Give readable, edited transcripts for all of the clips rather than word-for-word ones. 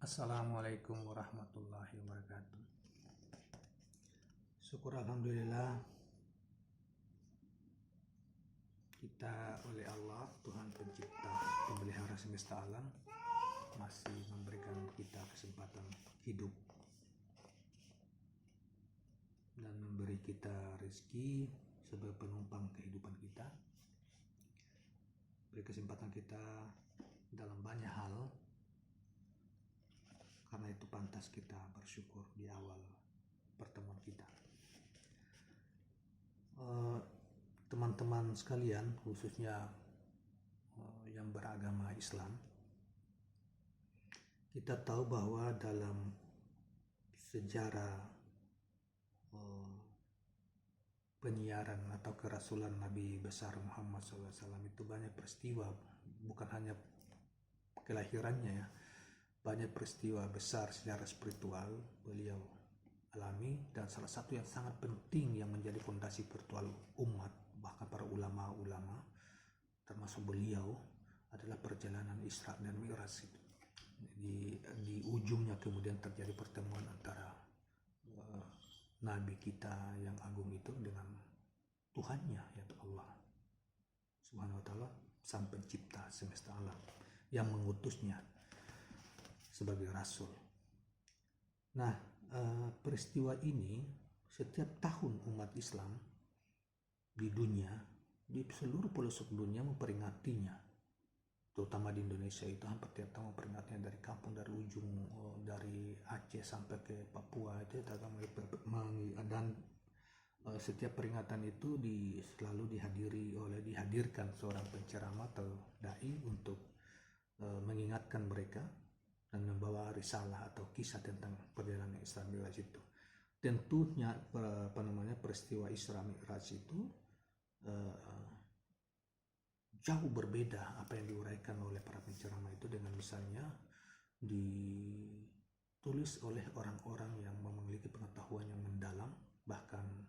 Assalamualaikum warahmatullahi wabarakatuh. Syukur alhamdulillah kita oleh Allah, Tuhan pencipta pemelihara semesta alam, masih memberikan kita kesempatan hidup dan memberi kita rezeki sebagai penumpang kehidupan kita. Beri kesempatan kita dalam banyak hal, karena itu pantas kita bersyukur di awal pertemuan kita. Teman-teman sekalian, khususnya yang beragama Islam, kita tahu bahwa dalam sejarah penyiaran atau kerasulan Nabi besar Muhammad SAW itu banyak peristiwa, bukan hanya kelahirannya ya, banyak peristiwa besar secara spiritual beliau alami, dan salah satu yang sangat penting yang menjadi fondasi spiritual umat, bahkan para ulama-ulama termasuk beliau, adalah perjalanan Isra dan Mi'raj itu. Di ujungnya kemudian terjadi pertemuan antara Nabi kita yang agung itu dengan Tuhannya, yaitu Allah Subhanahu wa Ta'ala, sang pencipta semesta alam yang mengutusnya sebagai rasul. Nah, peristiwa ini setiap tahun umat Islam di dunia, di seluruh pelosok dunia memperingatinya, terutama di Indonesia itu hampir tiap tahun memperingatinya, dari kampung, dari ujung, dari Aceh sampai ke Papua itu, dan setiap peringatan itu selalu dihadirkan seorang penceramah atau dai untuk mengingatkan mereka dan membawa risalah atau kisah tentang perjalanan Isra Mi'raj itu. Tentunya peristiwa Isra Mi'raj itu jauh berbeda apa yang diuraikan oleh para penceramah itu dengan misalnya ditulis oleh orang-orang yang memiliki pengetahuan yang mendalam, bahkan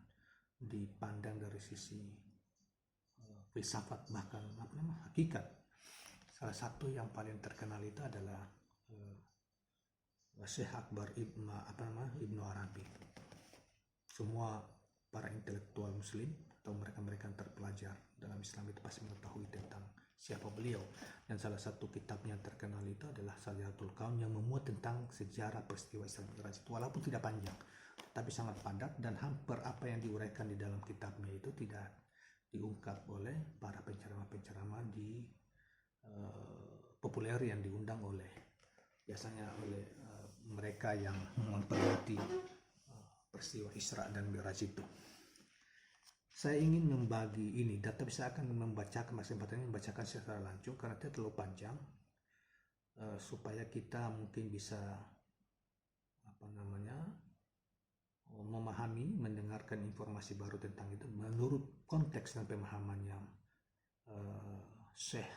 dipandang dari sisi filsafat, bahkan hakikat. Salah satu yang paling terkenal itu adalah Syekh Akbar Ibnu Arabi. Semua para intelektual muslim atau mereka-mereka yang terpelajar dalam Islam itu pasti mengetahui tentang siapa beliau, dan salah satu kitabnya yang terkenal itu adalah Sajatul Kaum yang memuat tentang sejarah peristiwa Isra Mi'raj itu, walaupun tidak panjang tapi sangat padat, dan hampir apa yang diuraikan di dalam kitabnya itu tidak diungkap oleh para penceramah-penceramah populer yang diundang biasanya oleh mereka yang memperingati peristiwa Isra dan Mi'raj itu. Saya ingin membagi ini, tapi saya akan membacakan secara langsung karena itu terlalu panjang, supaya kita mungkin bisa memahami, mendengarkan informasi baru tentang itu menurut konteks dan pemahaman yang Syekh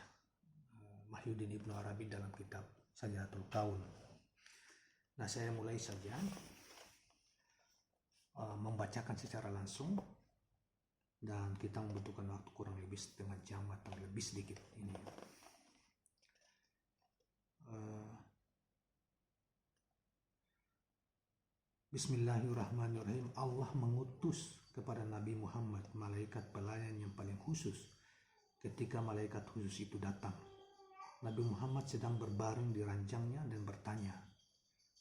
Mahyuddin Ibnu Arabi dalam kitab Sajatul Kaum. Nah, saya mulai saja membacakan secara langsung, dan kita membutuhkan waktu kurang lebih setengah jam atau lebih sedikit ini. Bismillahirrahmanirrahim. Allah mengutus kepada Nabi Muhammad malaikat pelayan yang paling khusus. Ketika malaikat khusus itu datang, Nabi Muhammad sedang berbaring di ranjangnya dan bertanya,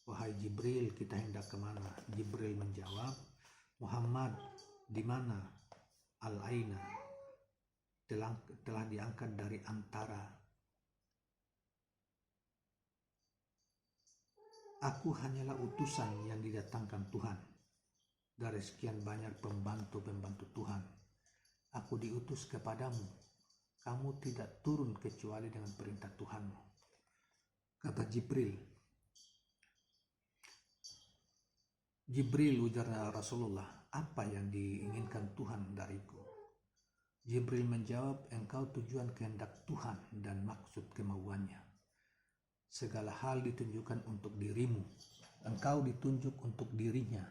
"Wahai Jibril, kita hendak kemana?" Jibril menjawab, "Muhammad, di mana? Al-Aina telah diangkat dari antara. Aku hanyalah utusan yang didatangkan Tuhan dari sekian banyak pembantu-pembantu Tuhan. Aku diutus kepadamu. Kamu tidak turun kecuali dengan perintah Tuhanmu." Kata Jibril. "Jibril," ujar Rasulullah, "apa yang diinginkan Tuhan dariku?" Jibril menjawab, "Engkau tujuan kehendak Tuhan dan maksud kemauannya. Segala hal ditunjukkan untuk dirimu. Engkau ditunjuk untuk dirinya.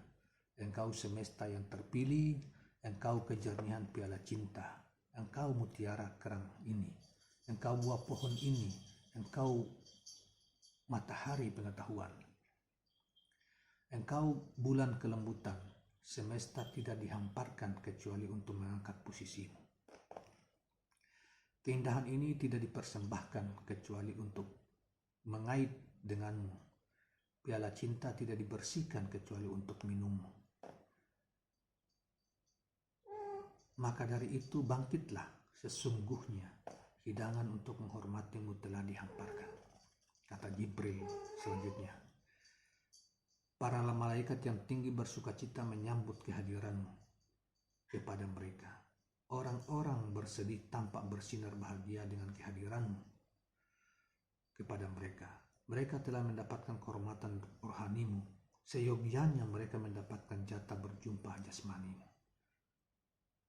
Engkau semesta yang terpilih. Engkau kejernihan piala cinta. Engkau mutiara kerang ini. Engkau buah pohon ini. Engkau matahari pengetahuan. Engkau bulan kelembutan, semesta tidak dihamparkan kecuali untuk mengangkat posisimu. Keindahan ini tidak dipersembahkan kecuali untuk mengait denganmu. Piala cinta tidak dibersihkan kecuali untuk minummu. Maka dari itu bangkitlah, sesungguhnya hidangan untuk menghormatimu telah dihamparkan. Kata Jibril selanjutnya. Para malaikat yang tinggi bersukacita menyambut kehadiranmu kepada mereka. Orang-orang bersedih tampak bersinar bahagia dengan kehadiranmu kepada mereka. Mereka telah mendapatkan kehormatan rohanimu, seyogyanya mereka mendapatkan jatah berjumpa jasmanimu.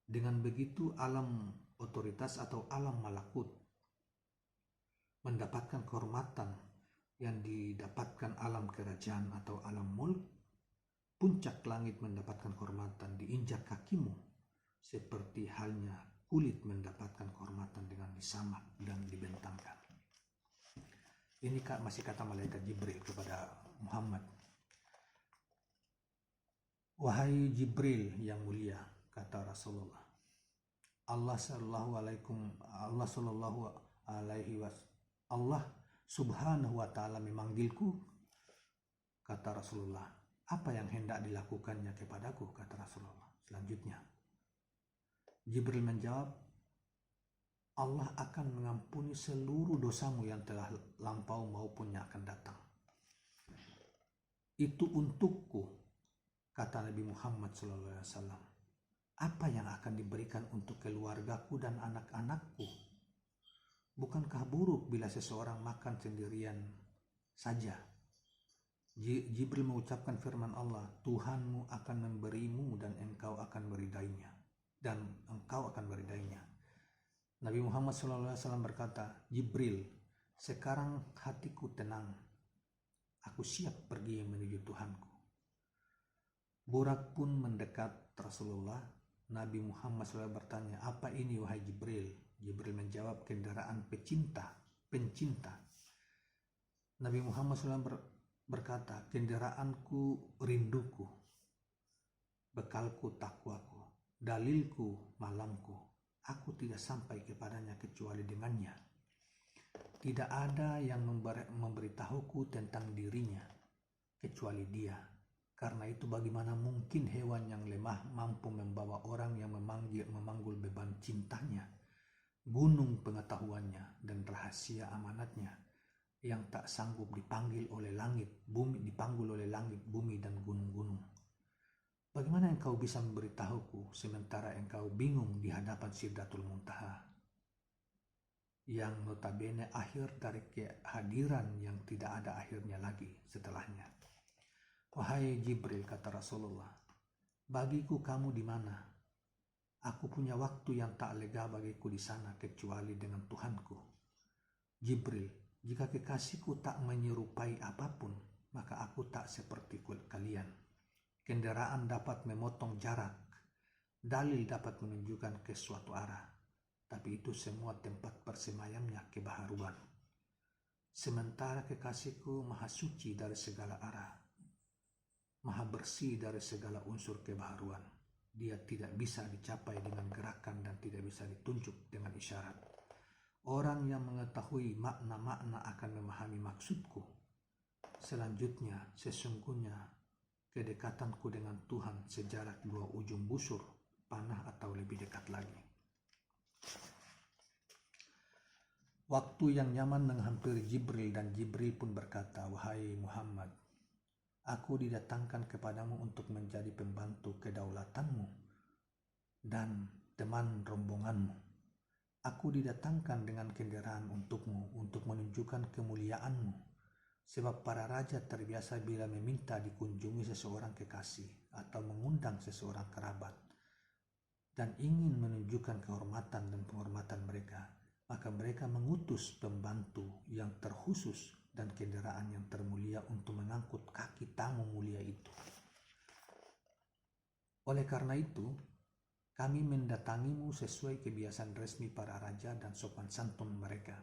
Dengan begitu alam otoritas atau alam malakut mendapatkan kehormatan yang didapatkan alam kerajaan atau alam mulk. Puncak langit mendapatkan kehormatan diinjak kakimu, seperti halnya kulit mendapatkan kehormatan dengan disamak dan dibentangkan. Ini masih kata malaikat Jibril kepada Muhammad. Wahai Jibril yang mulia, kata Rasulullah, Allah Subhanahu wa ta'ala memanggilku. Kata Rasulullah, apa yang hendak dilakukannya kepadaku? Kata Rasulullah. Selanjutnya Jibril menjawab, Allah akan mengampuni seluruh dosamu yang telah lampau maupun yang akan datang. Itu untukku, kata Nabi Muhammad SAW. Apa yang akan diberikan untuk keluargaku dan anak-anakku? Bukankah buruk bila seseorang makan sendirian saja? Jibril mengucapkan firman Allah, Tuhanmu akan memberimu dan engkau akan meridainya. Nabi Muhammad SAW berkata, Jibril, sekarang hatiku tenang. Aku siap pergi menuju Tuhanku. Burak pun mendekat Rasulullah. Nabi Muhammad SAW bertanya, apa ini wahai Jibril? Jibril menjawab, kendaraan pencinta. Nabi Muhammad SAW berkata, kendaraanku rinduku, bekalku takwaku, dalilku malamku. Aku tidak sampai kepadanya kecuali dengannya. Tidak ada yang memberitahuku tentang dirinya kecuali dia. Karena itu bagaimana mungkin hewan yang lemah mampu membawa orang yang memanggul beban cintanya, gunung pengetahuannya dan rahasia amanatnya yang tak sanggup dipanggul oleh langit, bumi dan gunung-gunung. Bagaimana engkau bisa memberitahuku sementara engkau bingung di hadapan Sidratul Muntaha yang notabene akhir dari kehadiran yang tidak ada akhirnya lagi setelahnya. Wahai Jibril, kata Rasulullah, bagiku kamu di mana? Aku punya waktu yang tak lega bagiku di sana kecuali dengan Tuhanku. Jibril, jika kekasihku tak menyerupai apapun, maka aku tak seperti kalian. Kendaraan dapat memotong jarak, dalil dapat menunjukkan ke suatu arah, tapi itu semua tempat bersemayamnya kebaharuan. Sementara kekasihku maha suci dari segala arah, maha bersih dari segala unsur kebaharuan. Dia tidak bisa dicapai dengan gerakan dan tidak bisa ditunjuk dengan isyarat. Orang yang mengetahui makna-makna akan memahami maksudku. Selanjutnya, sesungguhnya kedekatanku dengan Tuhan sejarak 2 ujung busur panah atau lebih dekat lagi. Waktu yang nyaman menghampiri Jibril dan Jibril pun berkata, wahai Muhammad, aku didatangkan kepadamu untuk menjadi pembantu kedaulatanmu dan teman rombonganmu. Aku didatangkan dengan kendaraan untukmu untuk menunjukkan kemuliaanmu. Sebab para raja terbiasa bila meminta dikunjungi seseorang kekasih atau mengundang seseorang kerabat dan ingin menunjukkan kehormatan dan penghormatan mereka, maka mereka mengutus pembantu yang terkhusus dan kendaraan yang termulia untuk mengangkut kaki tamu mulia itu. Oleh karena itu, kami mendatangimu sesuai kebiasaan resmi para raja dan sopan santun mereka.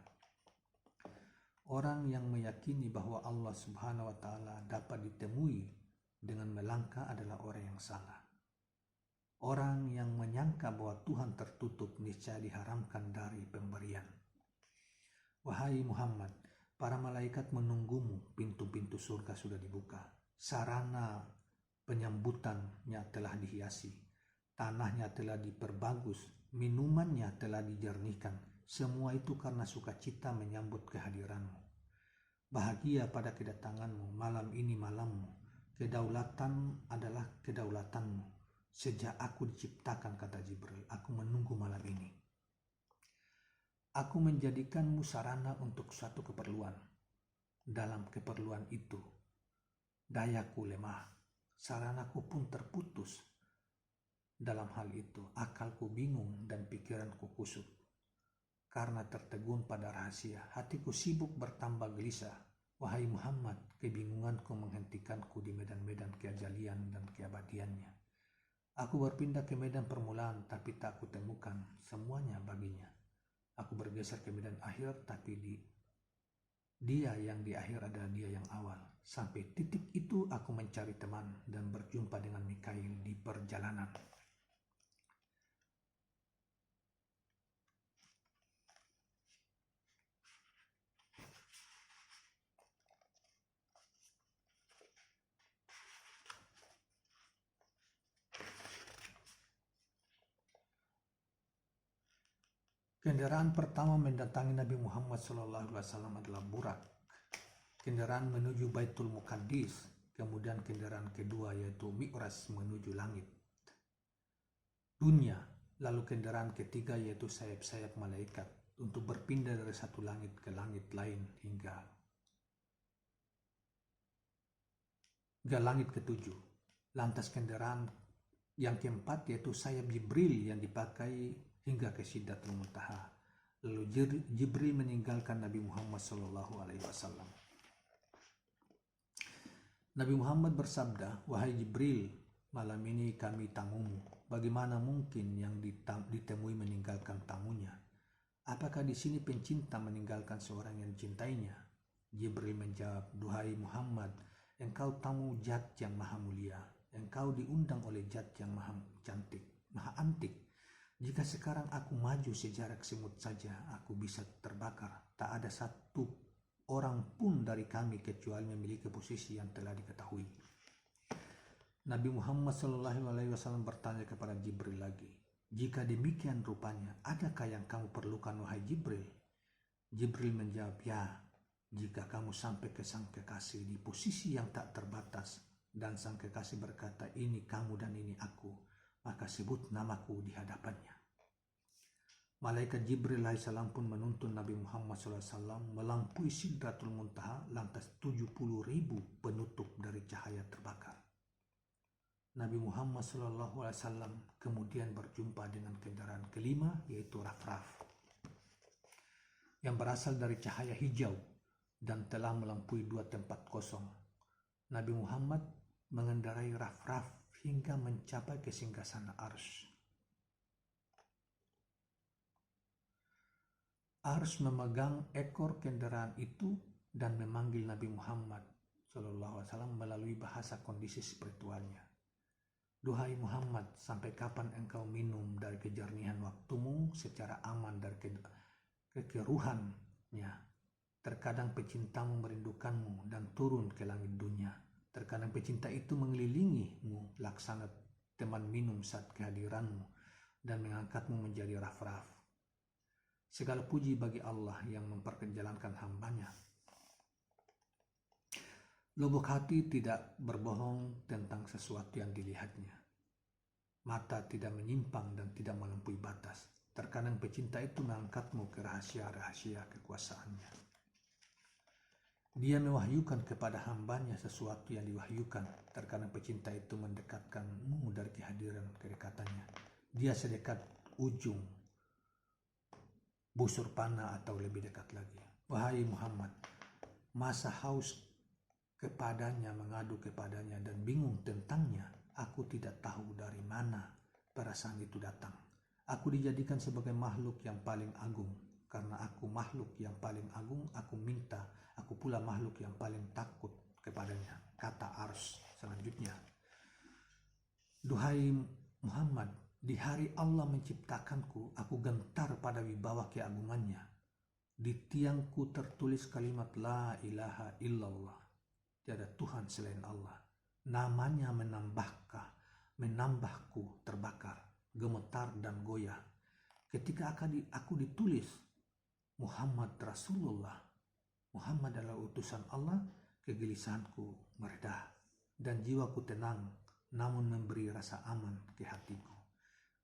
Orang yang meyakini bahwa Allah Subhanahu wa Ta'ala dapat ditemui dengan melangkah adalah orang yang salah. Orang yang menyangka bahwa Tuhan tertutup niscaya diharamkan dari pemberian. Wahai Muhammad, para malaikat menunggumu, pintu-pintu surga sudah dibuka. Sarana penyambutannya telah dihiasi, tanahnya telah diperbagus, minumannya telah dijernihkan. Semua itu karena sukacita menyambut kehadiranmu. Bahagia pada kedatanganmu, malam ini malammu. Kedaulatan adalah kedaulatanmu. Sejak aku diciptakan, kata Jibril, aku menunggu malam ini. Aku menjadikanmu sarana untuk suatu keperluan. Dalam keperluan itu, dayaku lemah, saranaku pun terputus. Dalam hal itu, akalku bingung dan pikiranku kusut. Karena tertegun pada rahasia, hatiku sibuk bertambah gelisah. Wahai Muhammad, kebingunganku menghentikanku di medan-medan keajalian dan keabadiannya. Aku berpindah ke medan permulaan, tapi tak kutemukan semuanya baginya. Aku bergeser ke medan akhir, tapi dia yang di akhir adalah dia yang awal. Sampai titik itu aku mencari teman dan berjumpa dengan Mikail di perjalanan. Kendaraan pertama mendatangi Nabi Muhammad SAW adalah Burak. Kendaraan menuju Baitul Muqaddis. Kemudian kendaraan kedua yaitu Mi'raj menuju langit dunia. Lalu kendaraan ketiga yaitu sayap-sayap malaikat untuk berpindah dari satu langit ke langit lain hingga langit ketujuh. Lantas kendaraan yang keempat yaitu sayap Jibril yang dipakai hingga ke Sidratul Muntaha. Lalu Jibril meninggalkan Nabi Muhammad SAW. Nabi Muhammad bersabda, wahai Jibril, malam ini kami tamumu. Bagaimana mungkin yang ditemui meninggalkan tamunya? Apakah di sini pencinta meninggalkan seorang yang dicintainya? Jibril menjawab, duhai Muhammad, engkau tamu Zat yang maha mulia. Engkau diundang oleh Zat yang maha cantik, maha antik. Jika sekarang aku maju sejarak semut saja, aku bisa terbakar. Tak ada satu orang pun dari kami kecuali memiliki posisi yang telah diketahui. Nabi Muhammad SAW bertanya kepada Jibril lagi, jika demikian rupanya, adakah yang kamu perlukan wahai Jibril? Jibril menjawab, ya, jika kamu sampai ke sang kekasih di posisi yang tak terbatas, dan sang kekasih berkata, ini kamu dan ini aku, maka sebut namaku di hadapannya. Malaikat Jibril alaihissalam pun menuntun Nabi Muhammad SAW melampaui Sidratul Muntaha, lantas 70.000 penutup dari cahaya terbakar. Nabi Muhammad SAW kemudian berjumpa dengan kendaraan kelima yaitu Raf-Raf yang berasal dari cahaya hijau dan telah melampaui 2 tempat kosong. Nabi Muhammad mengendarai Raf-Raf hingga mencapai ke singgasana Arsy. Arsy memegang ekor kendaraan itu dan memanggil Nabi Muhammad SAW melalui bahasa kondisi spiritualnya. Duhai Muhammad, sampai kapan engkau minum dari kejernihan waktumu secara aman dari kekeruhannya? Terkadang pecintamu merindukanmu dan turun ke langit dunia. Terkadang pecinta itu mengelilingimu laksana teman minum saat kehadiranmu dan mengangkatmu menjadi Raf-Raf. Segala puji bagi Allah yang memperkenjalankan hambanya. Lubuk hati tidak berbohong tentang sesuatu yang dilihatnya. Mata tidak menyimpang dan tidak melampaui batas. Terkadang pecinta itu mengangkatmu ke rahasia-rahasia kekuasaannya. Dia mewahyukan kepada hambanya sesuatu yang diwahyukan. Terkadang pecinta itu mendekatkanmu dari kehadiran kedekatannya. Dia sedekat ujung busur panah atau lebih dekat lagi. Wahai Muhammad, masa haus kepadanya, mengadu kepadanya dan bingung tentangnya, aku tidak tahu dari mana perasaan itu datang. Aku dijadikan sebagai makhluk yang paling agung. karena aku makhluk yang paling agung, aku minta, aku pula makhluk yang paling takut kepadanya. Kata Arsy selanjutnya, duhai Muhammad, di hari Allah menciptakanku, aku gentar pada wibawa keagungannya. Di tiangku tertulis kalimat la ilaha illallah, tiada Tuhan selain Allah. Namanya menambahku terbakar, gemetar dan goyah. Ketika aku ditulis Muhammad Rasulullah, Muhammad adalah utusan Allah, kegelisahanku mereda dan jiwaku tenang, namun memberi rasa aman ke hatiku,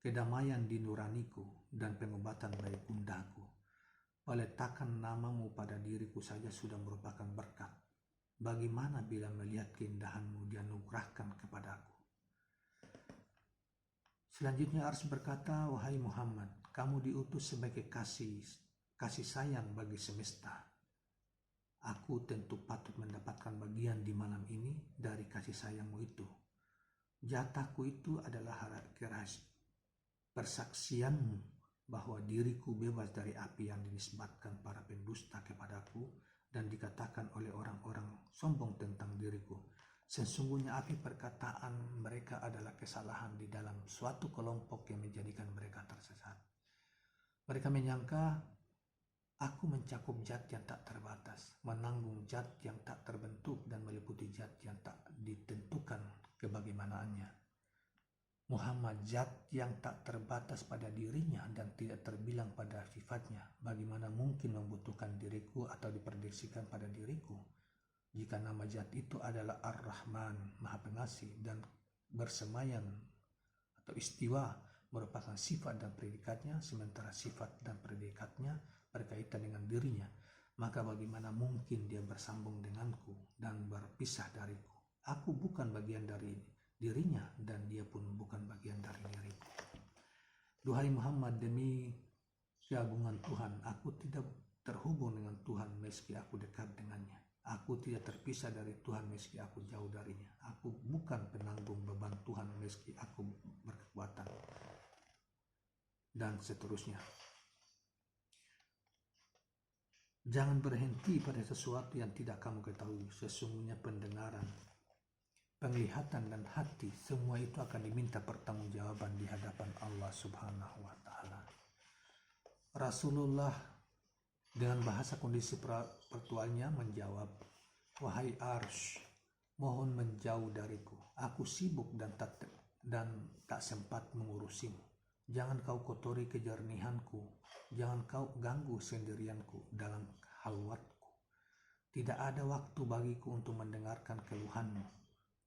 kedamaian di nuraniku dan pengobatan bagi gundaku. Meletakkan namamu pada diriku saja sudah merupakan berkat. Bagaimana bila melihat keindahanmu dianugerahkan kepadaku? Selanjutnya Arsy berkata, wahai Muhammad, kamu diutus sebagai kasih sayang bagi semesta. Aku tentu patut mendapatkan bagian di malam ini dari kasih sayangmu itu. Jatahku itu adalah persaksianmu bahwa diriku bebas dari api yang dinisbatkan para pendusta kepadaku dan dikatakan oleh orang-orang sombong tentang diriku. Sesungguhnya api perkataan mereka adalah kesalahan di dalam suatu kelompok yang menjadikan mereka tersesat. Mereka menyangka aku mencakup zat yang tak terbatas, menanggung zat yang tak terbentuk dan meliputi zat yang tak ditentukan kebagaimanaannya. Muhammad zat yang tak terbatas pada dirinya dan tidak terbilang pada sifatnya. Bagaimana mungkin membutuhkan diriku atau diprediksikan pada diriku? Jika nama zat itu adalah Ar-Rahman, Maha Pengasih, dan bersemayam atau istiwa merupakan sifat dan predikatnya, sementara sifat dan predikatnya berkaitan dengan dirinya, maka bagaimana mungkin dia bersambung denganku dan berpisah dariku? Aku bukan bagian dari dirinya dan dia pun bukan bagian dari diriku. Duhai Muhammad, demi keagungan Tuhan, aku tidak terhubung dengan Tuhan meski aku dekat dengannya. Aku tidak terpisah dari Tuhan meski aku jauh darinya. Aku bukan penanggung beban Tuhan meski aku berkekuatan. Dan seterusnya. Jangan berhenti pada sesuatu yang tidak kamu ketahui. Sesungguhnya pendengaran, penglihatan dan hati, semua itu akan diminta pertanggungjawaban di hadapan Allah Subhanahu wa Ta'ala. Rasulullah dengan bahasa kondisi pertuanya menjawab, wahai Arsy, mohon menjauh dariku. Aku sibuk dan tak sempat mengurusimu. Jangan kau kotori kejernihanku. Jangan kau ganggu sendirianku dalam halwatku. Tidak ada waktu bagiku untuk mendengarkan keluhanmu,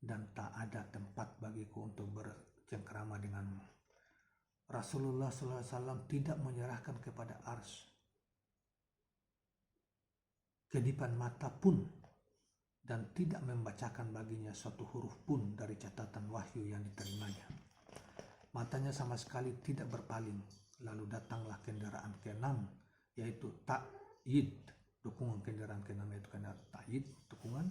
dan tak ada tempat bagiku untuk bercengkrama denganmu. Rasulullah SAW tidak menyerahkan kepada Arsy kedipan mata pun dan tidak membacakan baginya suatu huruf pun dari catatan wahyu yang diterimanya. Matanya sama sekali tidak berpaling. Lalu datanglah kendaraan ke-6, yaitu ta'yid, dukungan kendaraan ke-6 yaitu kendaraan ta'yid, dukungan.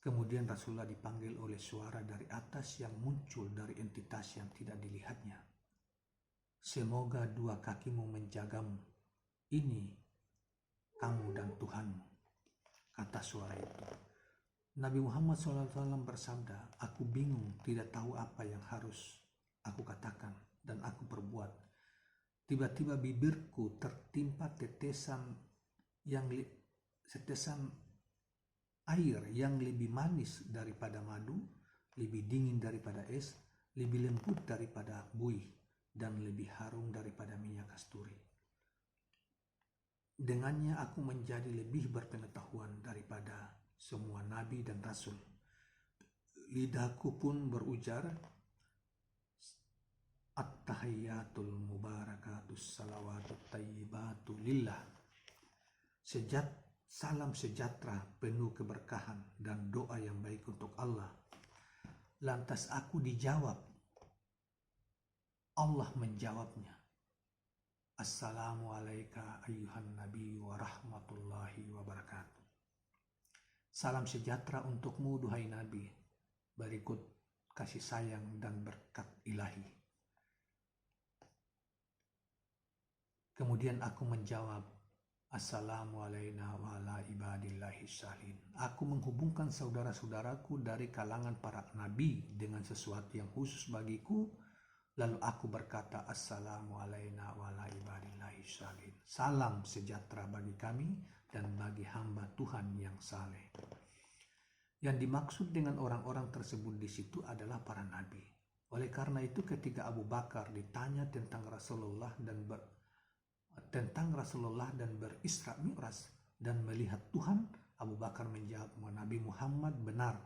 Kemudian Rasulullah dipanggil oleh suara dari atas yang muncul dari entitas yang tidak dilihatnya. Semoga dua kakimu menjagamu. Ini kamu dan Tuhanmu, kata suara itu. Nabi Muhammad SAW bersabda, aku bingung, tidak tahu apa yang harus aku katakan dan aku perbuat. Tiba-tiba bibirku tertimpa tetesan air yang lebih manis daripada madu, lebih dingin daripada es, lebih lembut daripada buih, dan lebih harum daripada minyak kasturi. Dengannya aku menjadi lebih berpengetahuan daripada semua nabi dan rasul. Lidahku pun berujar, At-tahiyyatul mubarakatus salawatut tayyibatu lillah. Salam sejahtera penuh keberkahan dan doa yang baik untuk Allah. Lantas aku dijawab. Allah menjawabnya. Assalamualaikum ayyuhan nabi wa rahmatullahi wa barakatuh. Salam sejahtera untukmu duhai nabi, berikut kasih sayang dan berkat ilahi. Kemudian aku menjawab, Assalamu alayna wa ala ibadillahi salihin. Aku menghubungkan saudara-saudaraku dari kalangan para nabi dengan sesuatu yang khusus bagiku. Lalu aku berkata, Assalamu alayna wa ala ibadillahi salihin. Salam sejahtera bagi kami dan bagi hamba Tuhan yang saleh. Yang dimaksud dengan orang-orang tersebut di situ adalah para nabi. Oleh karena itu ketika Abu Bakar ditanya tentang Rasulullah dan berisra mi'raj dan melihat Tuhan, Abu Bakar menjawab, Nabi Muhammad benar,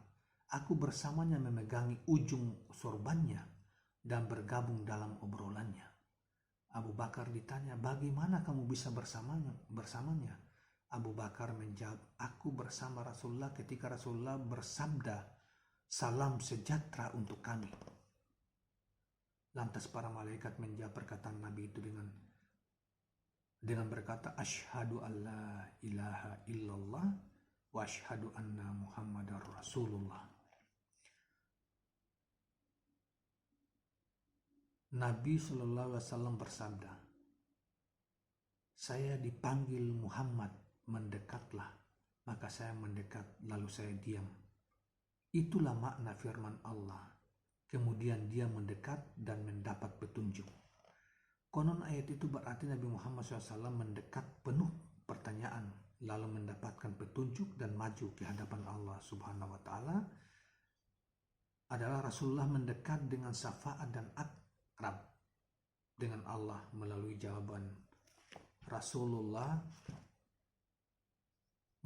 aku bersamanya memegangi ujung sorbannya dan bergabung dalam obrolannya. Abu Bakar ditanya, bagaimana kamu bisa bersamanya? Abu Bakar menjawab, aku bersama Rasulullah ketika Rasulullah bersabda, salam sejahtera untuk kami. Lantas para malaikat menjawab perkataan Nabi itu dengan berkata, asyhadu an la ilaha illallah wa asyhadu anna muhammadar rasulullah. Nabi SAW bersabda, saya dipanggil Muhammad, mendekatlah. Maka saya mendekat, lalu saya diam. Itulah makna firman Allah. Kemudian dia mendekat dan mendapat petunjuk. Konon ayat itu berarti Nabi Muhammad SAW mendekat penuh pertanyaan, lalu mendapatkan petunjuk dan maju ke hadapan Allah Subhanahu wa Ta'ala. Adalah Rasulullah mendekat dengan syafaat dan akrab dengan Allah melalui jawaban. Rasulullah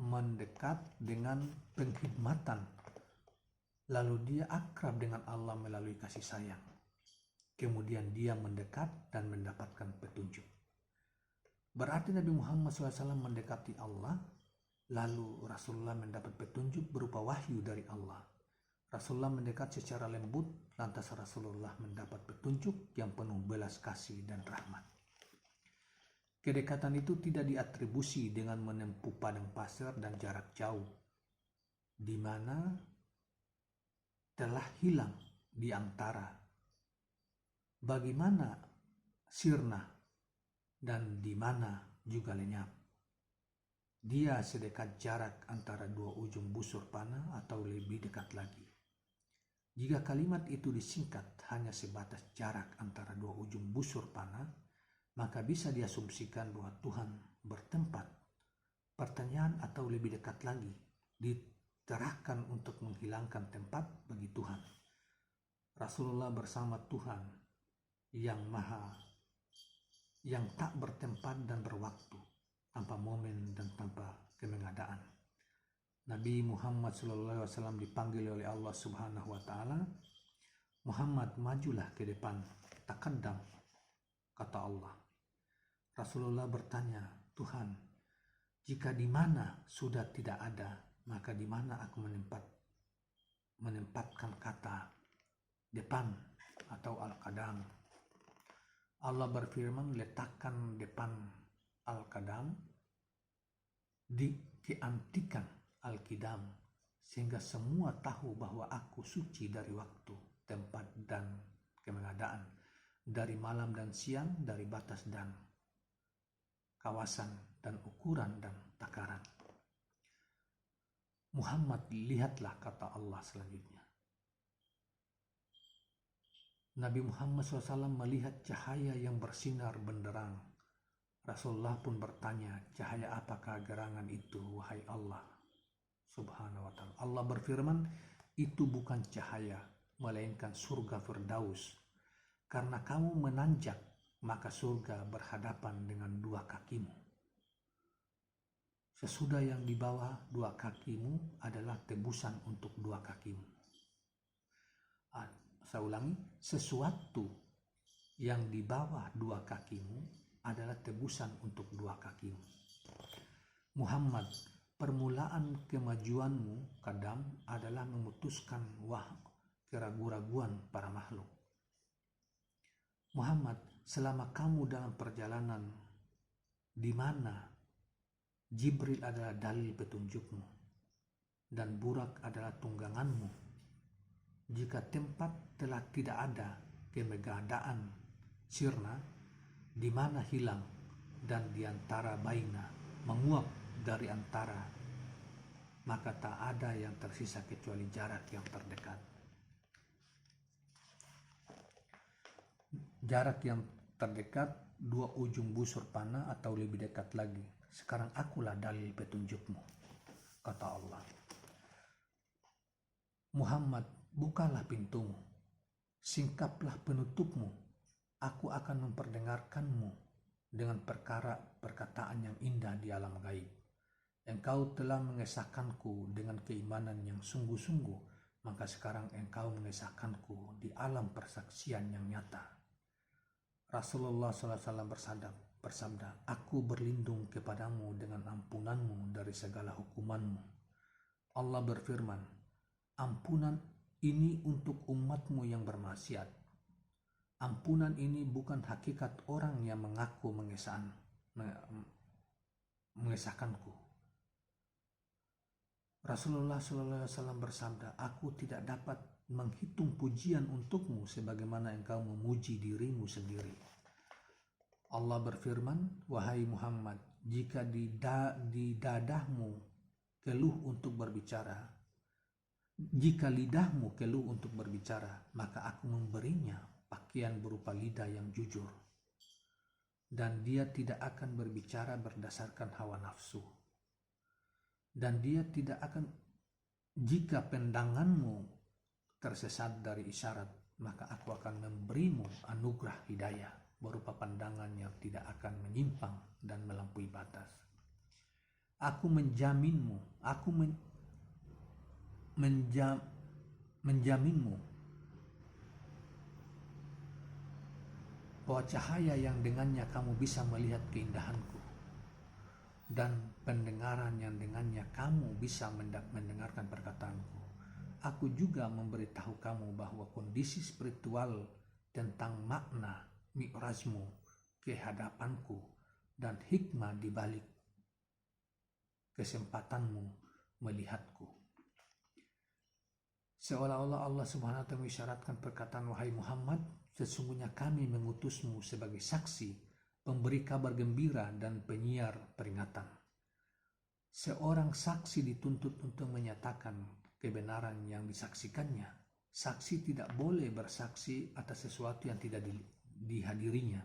mendekat dengan pengkhidmatan, lalu dia akrab dengan Allah melalui kasih sayang. Kemudian dia mendekat dan mendapatkan petunjuk. Berarti Nabi Muhammad SAW mendekati Allah, lalu Rasulullah mendapat petunjuk berupa wahyu dari Allah. Rasulullah mendekat secara lembut, lantas Rasulullah mendapat petunjuk yang penuh belas kasih dan rahmat. Kedekatan itu tidak diatribusi dengan menempuh padang pasir dan jarak jauh, di mana telah hilang di antara bagaimana sirna dan di mana juga lenyap. Dia sedekat jarak antara dua ujung busur panah atau lebih dekat lagi. Jika kalimat itu disingkat hanya sebatas jarak antara dua ujung busur panah, maka bisa diasumsikan bahwa Tuhan bertempat. Pertanyaan atau lebih dekat lagi diterahkan untuk menghilangkan tempat bagi Tuhan. Rasulullah bersama Tuhan yang tak bertempat dan berwaktu, tanpa momen dan tanpa kemengadaan. Nabi Muhammad SAW dipanggil oleh Allah Subhanahu wa Ta'ala, Muhammad majulah ke depan, taqaddam, kata Allah. Rasulullah bertanya, Tuhan, jika di mana sudah tidak ada, maka di mana aku menempatkan kata depan atau al-qadam. Allah berfirman, letakkan depan al-qadam, diantikan al-qidam, sehingga semua tahu bahwa aku suci dari waktu, tempat, dan kemengadaan, dari malam dan siang, dari batas dan kawasan, dan ukuran dan takaran. Muhammad, lihatlah, kata Allah selanjutnya. Nabi Muhammad SAW melihat cahaya yang bersinar benderang. Rasulullah pun bertanya, cahaya apakah gerangan itu, wahai Allah Subhanahu wa Ta'ala? Allah berfirman, itu bukan cahaya, melainkan surga Firdaus. Karena kamu menanjak, maka surga berhadapan dengan dua kakimu. Sesudah yang di bawah dua kakimu adalah tebusan untuk dua kakimu. Saya ulangi, sesuatu yang di bawah dua kakimu adalah tebusan untuk dua kakimu. Muhammad, permulaan kemajuanmu kadang adalah memutuskan keraguan-raguan para makhluk. Muhammad, selama kamu dalam perjalanan di mana Jibril adalah dalil petunjukmu dan Burak adalah tungganganmu, jika tempat telah tidak ada kemegadaan sirna, di mana hilang dan di antara baina menguap dari antara, maka tak ada yang tersisa kecuali jarak yang terdekat. Jarak yang terdekat, dua ujung busur panah atau lebih dekat lagi. Sekarang akulah dalil petunjukmu, kata Allah. Muhammad, bukalah pintumu, singkaplah penutupmu, aku akan memperdengarkanmu dengan perkataan yang indah di alam gaib. Engkau telah mengesahkanku dengan keimanan yang sungguh-sungguh, maka sekarang engkau mengesahkanku di alam persaksian yang nyata. Rasulullah SAW bersabda, aku berlindung kepadamu dengan ampunanmu dari segala hukumanmu. Allah berfirman, ampunan ini untuk umatmu yang bermaksiat. Ampunan ini bukan hakikat orang yang mengaku mengesahkanku. Rasulullah SAW bersabda, aku tidak dapat menghitung pujian untukmu sebagaimana engkau memuji dirimu sendiri. Allah berfirman, wahai Muhammad, jika di dadahmu keluh untuk berbicara, jika lidahmu keluh untuk berbicara, maka aku memberinya pakaian berupa lidah yang jujur. Dan dia tidak akan berbicara berdasarkan hawa nafsu. Dan dia tidak akan, jika pandanganmu tersesat dari isyarat, maka aku akan memberimu anugerah hidayah berupa pandangan yang tidak akan menyimpang dan melampaui batas. Aku menjaminmu, menjaminmu bahwa cahaya yang dengannya kamu bisa melihat keindahanku, dan pendengaran yang dengannya kamu bisa mendengarkan perkataanku. Aku juga memberitahu kamu bahwa kondisi spiritual tentang makna mi'rajmu ke hadapanku dan hikmah di balik kesempatanmu melihatku. Seolah-olah Allah Subhanahu wa Ta'ala mengisyaratkan perkataan, wahai Muhammad, sesungguhnya kami mengutusmu sebagai saksi, pemberi kabar gembira dan penyiar peringatan. Seorang saksi dituntut untuk menyatakan kebenaran yang disaksikannya. Saksi tidak boleh bersaksi atas sesuatu yang tidak dihadirinya.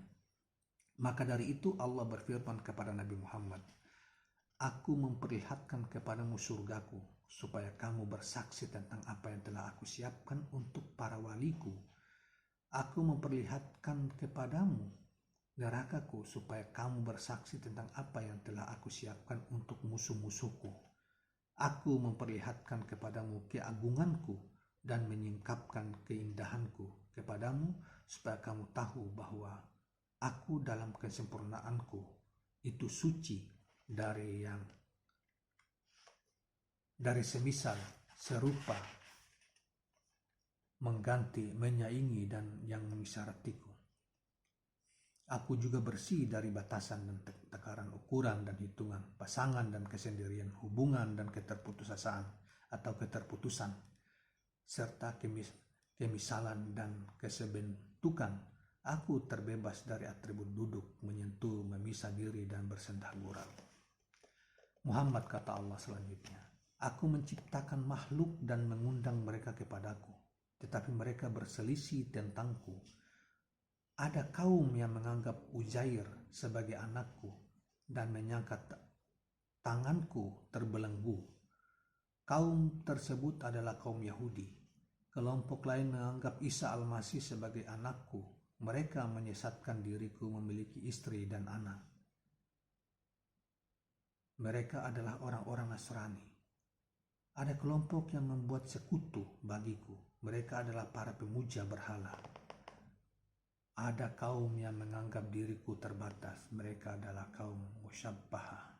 Maka dari itu Allah berfirman kepada Nabi Muhammad, aku memperlihatkan kepadamu surgaku, supaya kamu bersaksi tentang apa yang telah aku siapkan untuk para waliku. Aku memperlihatkan kepadamu nerakaku, supaya kamu bersaksi tentang apa yang telah aku siapkan untuk musuh-musuhku. Aku memperlihatkan kepadamu keagunganku dan menyingkapkan keindahanku kepadamu, supaya kamu tahu bahwa aku dalam kesempurnaanku itu suci dari semisal, serupa, mengganti, menyaingi, dan yang mengisyaratiku. Aku juga bersih dari batasan dan takaran ukuran dan hitungan, pasangan dan kesendirian, hubungan dan keterputusasaan atau keterputusan, serta kemisalan dan kesebentukan. Aku terbebas dari atribut duduk, menyentuh, memisah diri, dan bersendah gurau. Muhammad, kata Allah selanjutnya, aku menciptakan makhluk dan mengundang mereka kepadaku, tetapi mereka berselisih tentangku. Ada kaum yang menganggap Uzair sebagai anakku dan menyangka tanganku terbelenggu. Kaum tersebut adalah kaum Yahudi. Kelompok lain menganggap Isa Al-Masih sebagai anakku. Mereka menyesatkan diriku memiliki istri dan anak. Mereka adalah orang-orang Nasrani. Ada kelompok yang membuat sekutu bagiku. Mereka adalah para pemuja berhala. Ada kaum yang menganggap diriku terbatas. Mereka adalah kaum musyabbahah.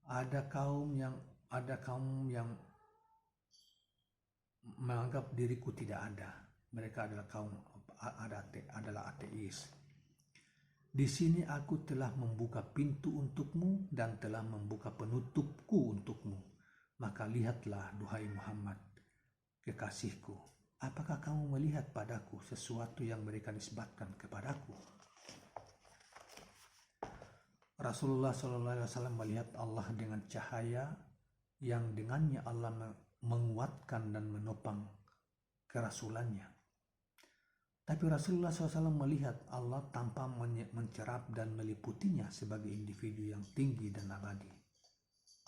Ada kaum yang menganggap diriku tidak ada. Mereka adalah ateis. Di sini aku telah membuka pintu untukmu dan telah membuka penutupku untukmu. Maka lihatlah, duhai Muhammad, kekasihku, apakah kamu melihat padaku sesuatu yang mereka nisbatkan kepadaku? Rasulullah SAW melihat Allah dengan cahaya yang dengannya Allah menguatkan dan menopang kerasulannya. Tapi Rasulullah SAW melihat Allah tanpa mencerap dan meliputinya sebagai individu yang tinggi dan abadi.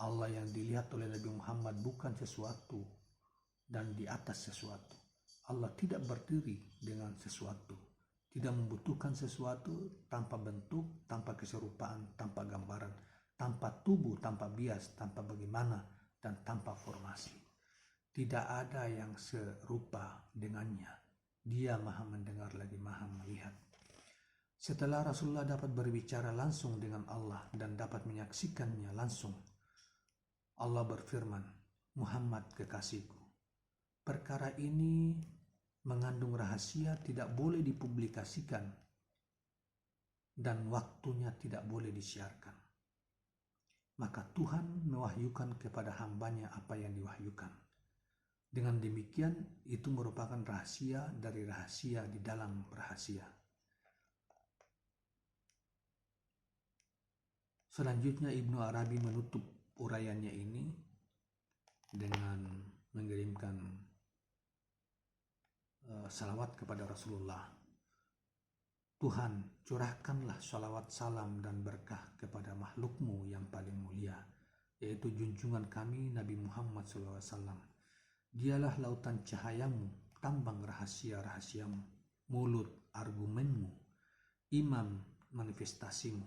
Allah yang dilihat oleh Nabi Muhammad bukan sesuatu dan di atas sesuatu. Allah tidak berdiri dengan sesuatu, tidak membutuhkan sesuatu, tanpa bentuk, tanpa keserupaan, tanpa gambaran, tanpa tubuh, tanpa bias, tanpa bagaimana, dan tanpa formasi. Tidak ada yang serupa dengannya. Dia maha mendengar lagi maha melihat. Setelah Rasulullah dapat berbicara langsung dengan Allah dan dapat menyaksikannya langsung, Allah berfirman, Muhammad kekasihku, perkara ini mengandung rahasia, tidak boleh dipublikasikan dan waktunya tidak boleh disiarkan. Maka Tuhan mewahyukan kepada hambanya apa yang diwahyukan. Dengan demikian itu merupakan rahasia dari rahasia di dalam rahasia. Selanjutnya Ibnu Arabi menutup uraiannya ini dengan mengirimkan salawat kepada Rasulullah. Tuhan, curahkanlah salawat, salam, dan berkah kepada makhlukmu yang paling mulia, yaitu junjungan kami Nabi Muhammad SAW. Dialah lautan cahayamu, tambang rahasia-rahasiamu, mulut argumenmu, imam manifestasimu,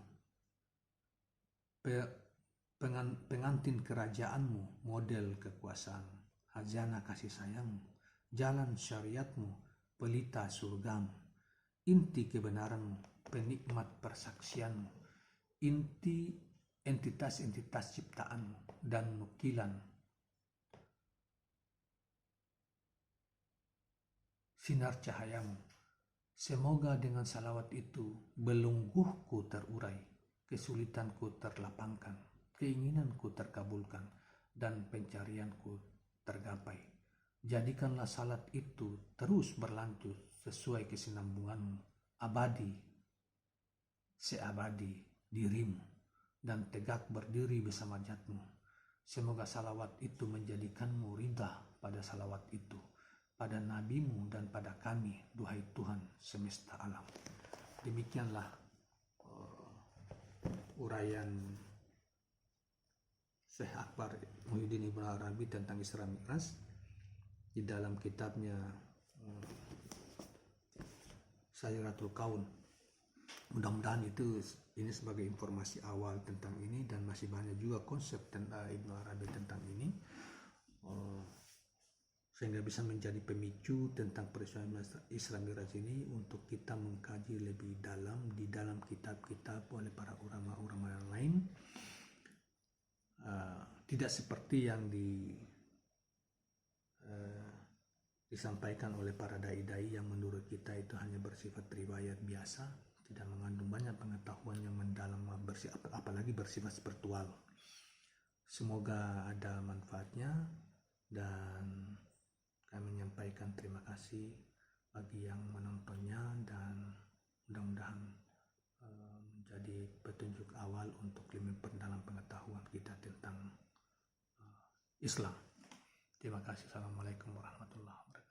pengantin kerajaanmu, model kekuasaan, khazanah kasih sayangmu, jalan syariatmu, pelita surgamu, inti kebenaranmu, penikmat persaksianmu, inti entitas-entitas ciptaanmu, dan nukilan sinar cahayamu. Semoga dengan salawat itu belengguhku terurai, kesulitanku terlapangkan, keinginanku terkabulkan, dan pencarianku tergapai. Jadikanlah salat itu terus berlanjut sesuai kesinambunganmu, abadi, seabadi dirimu, dan tegak berdiri bersama jatmu. Semoga salawat itu menjadikanmu ridha pada salawat itu, pada nabimu dan pada kami, duhai Tuhan semesta alam. Demikianlah uraian Syekh Akbar Muhyiddin Ibnu Arabi tentang Isra Mi'raj di dalam kitabnya Sayaratul Kaun. Mudah-mudahan ini sebagai informasi awal tentang ini, dan masih banyak juga konsep tentang Ibnu Arabi tentang ini, sehingga bisa menjadi pemicu tentang peristiwa Isra Mi'raj ini untuk kita mengkaji lebih dalam di dalam kitab-kitab oleh para ulama-ulama yang lain. Tidak seperti yang disampaikan oleh para dai-dai yang menurut kita itu hanya bersifat riwayat biasa, tidak mengandung banyak pengetahuan yang mendalam, apalagi bersifat spiritual. Semoga ada manfaatnya, dan kami menyampaikan terima kasih bagi yang menontonnya, dan mudah-mudahan menjadi petunjuk awal untuk lebih memperdalam pengetahuan kita tentang Islam. Terima kasih. Assalamualaikum warahmatullahi wabarakatuh.